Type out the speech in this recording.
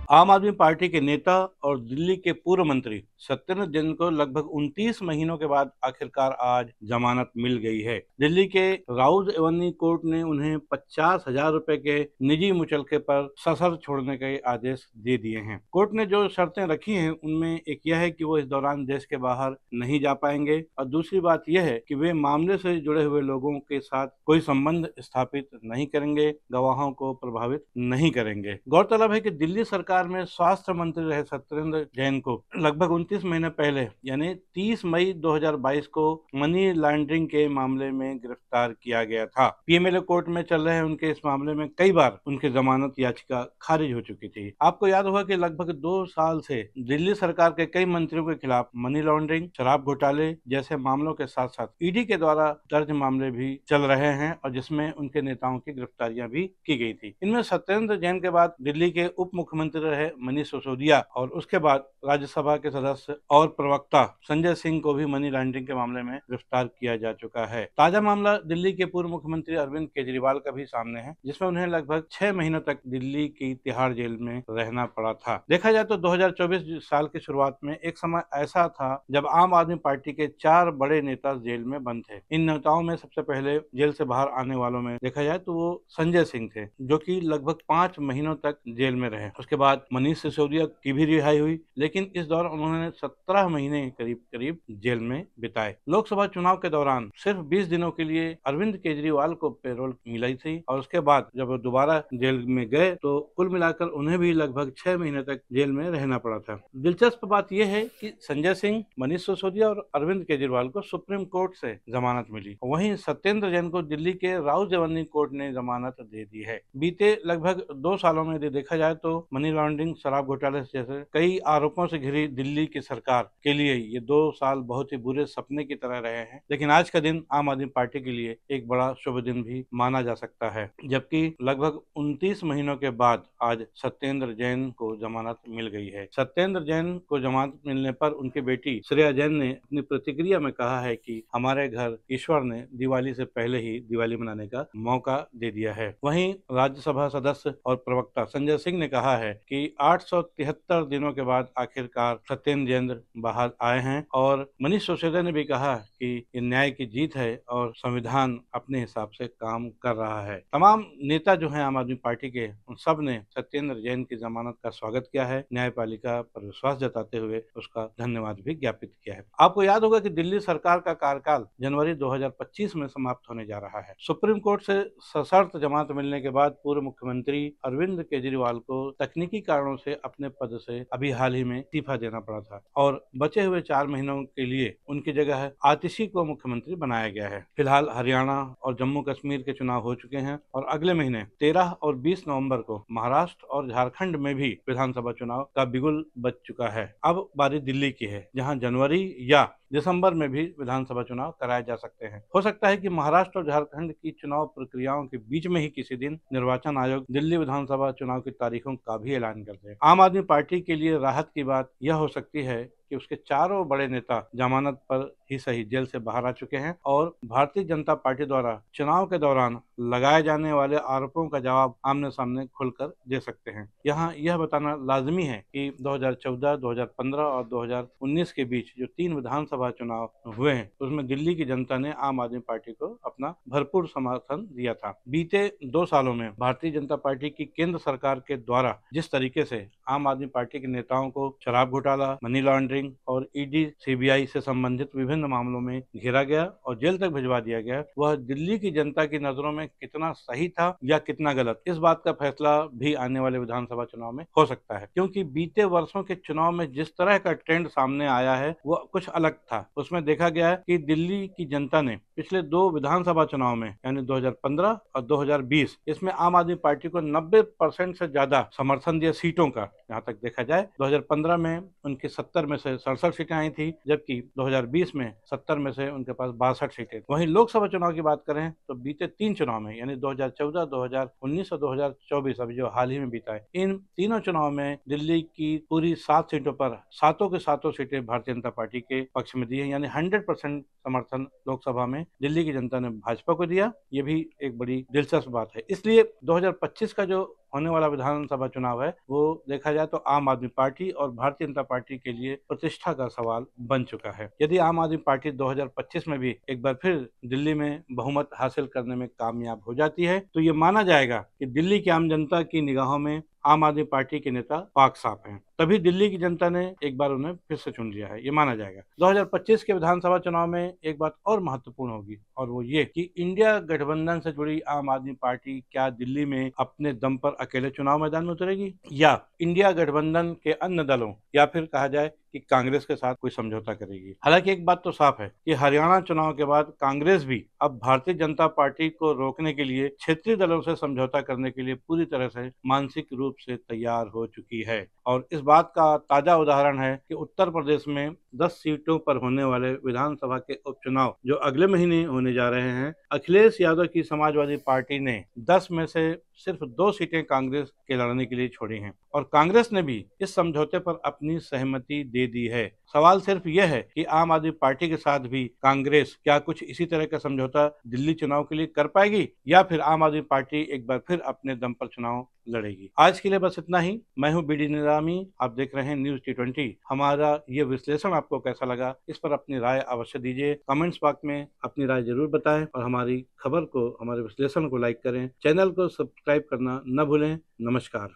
आम आदमी पार्टी के नेता और दिल्ली के पूर्व मंत्री सत्येंद्र जैन को लगभग 29 महीनों के बाद आखिरकार आज जमानत मिल गई है। दिल्ली के राउज एवेन्यू कोर्ट ने उन्हें 50,000 रुपए के निजी मुचलके पर सशर्त छोड़ने के आदेश दे दिए हैं। कोर्ट ने जो शर्तें रखी हैं उनमें एक यह है कि वो इस दौरान देश के बाहर नहीं जा पाएंगे और दूसरी बात यह है कि वे मामले से जुड़े हुए लोगों के साथ कोई संबंध स्थापित नहीं करेंगे, गवाहों को प्रभावित नहीं करेंगे। गौरतलब है कि दिल्ली सरकार में स्वास्थ्य मंत्री रहे सत्येंद्र जैन को लगभग 29 महीने पहले यानी 30 मई 2022 को मनी लॉन्ड्रिंग के मामले में गिरफ्तार किया गया था। पीएमएलए कोर्ट में चल रहे उनके इस मामले में कई बार उनकी जमानत याचिका खारिज हो चुकी थी। आपको याद होगा कि लगभग 2 साल से दिल्ली सरकार के कई मंत्रियों के खिलाफ मनी लॉन्ड्रिंग, शराब घोटाले जैसे मामलों के साथ साथ ईडी के द्वारा दर्ज मामले भी चल रहे हैं और जिसमें उनके नेताओं की गिरफ्तारियां भी की गई थी। इनमें सत्येंद्र जैन के बाद दिल्ली के उप मुख्यमंत्री रहे मनीष सिसोदिया और उसके बाद राज्यसभा के सदस्य और प्रवक्ता संजय सिंह को भी मनी लॉन्ड्रिंग के मामले में गिरफ्तार किया जा चुका है। ताजा मामला दिल्ली के पूर्व मुख्यमंत्री अरविंद केजरीवाल का भी सामने है, जिसमें उन्हें लगभग 6 महीनों तक दिल्ली की तिहाड़ जेल में रहना पड़ा था। देखा जाए तो 2024 साल की शुरुआत में एक समय ऐसा था जब आम आदमी पार्टी के 4 बड़े नेता जेल में बंद थे। इन नेताओं में सबसे पहले जेल से बाहर आने वालों में देखा जाए तो वो संजय सिंह थे, जो कि लगभग 5 महीनों तक जेल में रहे। उसके बाद मनीष सिसोदिया की भी रिहाई हुई, लेकिन इस दौरान उन्होंने 17 महीने करीब करीब जेल में बिताए। लोकसभा चुनाव के दौरान सिर्फ 20 दिनों के लिए अरविंद केजरीवाल को पैरोल मिलाई थी और उसके बाद जब वो दोबारा जेल में गए तो कुल मिलाकर उन्हें भी लगभग 6 महीने तक जेल में रहना पड़ा था। दिलचस्प बात यह है कि संजय सिंह, मनीष सिसोदिया और अरविंद केजरीवाल को सुप्रीम कोर्ट से जमानत मिली, वहीं सत्येंद्र जैन को दिल्ली के राउज एवेन्यू कोर्ट ने जमानत दे दी है। बीते लगभग 2 सालों में यदि देखा जाए तो मनी लॉन्ड्रिंग, शराब घोटाले जैसे कई आरोपों से घिरी दिल्ली की सरकार के लिए ये 2 साल बहुत ही बुरे सपने की तरह रहे हैं, लेकिन आज का दिन आम आदमी पार्टी के लिए एक बड़ा शुभ दिन भी माना जा सकता है, जबकि लगभग 29 महीनों के बाद आज सत्येंद्र जैन को जमानत मिल गई है। सत्येंद्र जैन को जमानत मिलने पर उनकी बेटी श्रेया जैन ने अपनी प्रतिक्रिया में कहा है कि हमारे घर ईश्वर ने दिवाली से पहले ही दिवाली मनाने का मौका दे दिया है। वहीं राज्यसभा सदस्य और प्रवक्ता संजय सिंह ने कहा है कि 873 दिनों के बाद आखिरकार सत्येंद्र जैन बाहर आए हैं और मनीष सिसोदिया ने भी कहा कि ये न्याय की जीत है और संविधान अपने हिसाब से काम कर रहा है। तमाम नेता जो हैं आम आदमी पार्टी के, उन सब ने सत्येंद्र जैन की जमानत का स्वागत किया है, न्यायपालिका पर विश्वास जताते हुए उसका धन्यवाद भी ज्ञापित किया है। आपको याद होगा कि दिल्ली सरकार का कार्यकाल जनवरी 2025 में समाप्त होने जा रहा है। सुप्रीम कोर्ट से सशर्त जमानत मिलने के बाद पूर्व मुख्यमंत्री अरविंद केजरीवाल को तकनीकी कारणों से अपने पद से अभी हाल ही में इस्तीफा देना पड़ा था और बचे हुए 4 महीनों के लिए उनकी जगह आतिशी को मुख्यमंत्री बनाया गया है। फिलहाल हरियाणा और जम्मू कश्मीर के चुनाव हो चुके हैं और अगले महीने 13 और 20 नवंबर को महाराष्ट्र और झारखंड में भी विधानसभा चुनाव का बिगुल बज चुका है। अब बारी दिल्ली की है, जहां जनवरी या दिसंबर में भी विधानसभा चुनाव कराए जा सकते हैं। हो सकता है कि महाराष्ट्र और झारखंड की चुनाव प्रक्रियाओं के बीच में ही किसी दिन निर्वाचन आयोग दिल्ली विधानसभा चुनाव की तारीखों का भी ऐलान कर दे। आम आदमी पार्टी के लिए राहत की बात यह हो सकती है कि उसके चारों बड़े नेता जमानत पर ही सही जेल से बाहर आ चुके हैं और भारतीय जनता पार्टी द्वारा चुनाव के दौरान लगाए जाने वाले आरोपों का जवाब आमने सामने खुलकर दे सकते हैं। यहाँ यह बताना लाजमी है कि 2014, 2015 और 2019 के बीच जो 3 विधानसभा चुनाव हुए हैं उसमें दिल्ली की जनता ने आम आदमी पार्टी को अपना भरपूर समर्थन दिया था। बीते 2 सालों में भारतीय जनता पार्टी की केंद्र सरकार के द्वारा जिस तरीके से आम आदमी पार्टी के नेताओं को शराब घोटाला, मनी लॉन्ड्रिंग और ईडी, सीबीआई से संबंधित विभिन्न मामलों में घेरा गया और जेल तक भिजवा दिया गया, वह दिल्ली की जनता की नजरों में कितना सही था या कितना गलत, इस बात का फैसला भी आने वाले विधानसभा चुनाव में हो सकता है। क्योंकि बीते वर्षों के चुनाव में जिस तरह का ट्रेंड सामने आया है वो कुछ अलग था। उसमें देखा गया है कि दिल्ली की जनता ने पिछले 2 विधानसभा चुनाव में यानी 2015 और 2020 इसमें आम आदमी पार्टी को 90% से ज्यादा समर्थन दिया सीटों का। यहाँ तक देखा जाए 2015 में उनकी 70 में से 67 सीटें आई थी, जबकि 2020 में 70 में से उनके पास 62 सीटें। वहीं लोकसभा चुनाव की बात करें तो बीते 3 चुनाव में यानी 2014, 2019 और 2024 अभी जो हाल ही में बीता है, इन तीनों चुनाव में दिल्ली की पूरी 7 सीटों पर सातों के सातों सीटें भारतीय जनता पार्टी के पक्ष में दी है, यानी 100% समर्थन लोकसभा में दिल्ली की जनता ने भाजपा को दिया। ये भी एक बड़ी दिलचस्प बात है। इसलिए 2025 का जो होने वाला विधानसभा चुनाव है वो देखा जाए तो आम आदमी पार्टी और भारतीय जनता पार्टी के लिए प्रतिष्ठा का सवाल बन चुका है। यदि आम आदमी पार्टी 2025 में भी एक बार फिर दिल्ली में बहुमत हासिल करने में कामयाब हो जाती है तो ये माना जाएगा कि दिल्ली की आम जनता की निगाहों में आम आदमी पार्टी के नेता पाक साफ हैं। तभी दिल्ली की जनता ने एक बार उन्हें फिर से चुन लिया है, ये माना जाएगा। 2025 के विधानसभा चुनाव में एक बात और महत्वपूर्ण होगी और वो ये कि इंडिया गठबंधन से जुड़ी आम आदमी पार्टी क्या दिल्ली में अपने दम पर अकेले चुनाव मैदान में उतरेगी या इंडिया गठबंधन के अन्य दलों या फिर कहा जाए कि कांग्रेस के साथ कोई समझौता करेगी। हालांकि एक बात तो साफ है कि हरियाणा चुनाव के बाद कांग्रेस भी अब भारतीय जनता पार्टी को रोकने के लिए क्षेत्रीय दलों से समझौता करने के लिए पूरी तरह से मानसिक रूप से तैयार हो चुकी है। और इस बात का ताजा उदाहरण है कि उत्तर प्रदेश में 10 सीटों पर होने वाले विधानसभा के उपचुनाव जो अगले महीने होने जा रहे हैं, अखिलेश यादव की समाजवादी पार्टी ने 10 में से सिर्फ 2 सीटें कांग्रेस के लड़ने के लिए छोड़ी हैं और कांग्रेस ने भी इस समझौते पर अपनी सहमति दे दी है। सवाल सिर्फ यह है कि आम आदमी पार्टी के साथ भी कांग्रेस क्या कुछ इसी तरह का समझौता दिल्ली चुनाव के लिए कर पाएगी या फिर आम आदमी पार्टी एक बार फिर अपने दम पर चुनाव लड़ेगी। आज के लिए बस इतना ही। मैं हूं बीडी निरामी, आप देख रहे हैं न्यूज T20। हमारा ये विश्लेषण आपको कैसा लगा इस पर अपनी राय अवश्य दीजिए। कमेंट्स बॉक्स में अपनी राय जरूर बताएं और हमारी खबर को, हमारे विश्लेषण को लाइक करें। चैनल को सब्सक्राइब करना न भूलें। नमस्कार।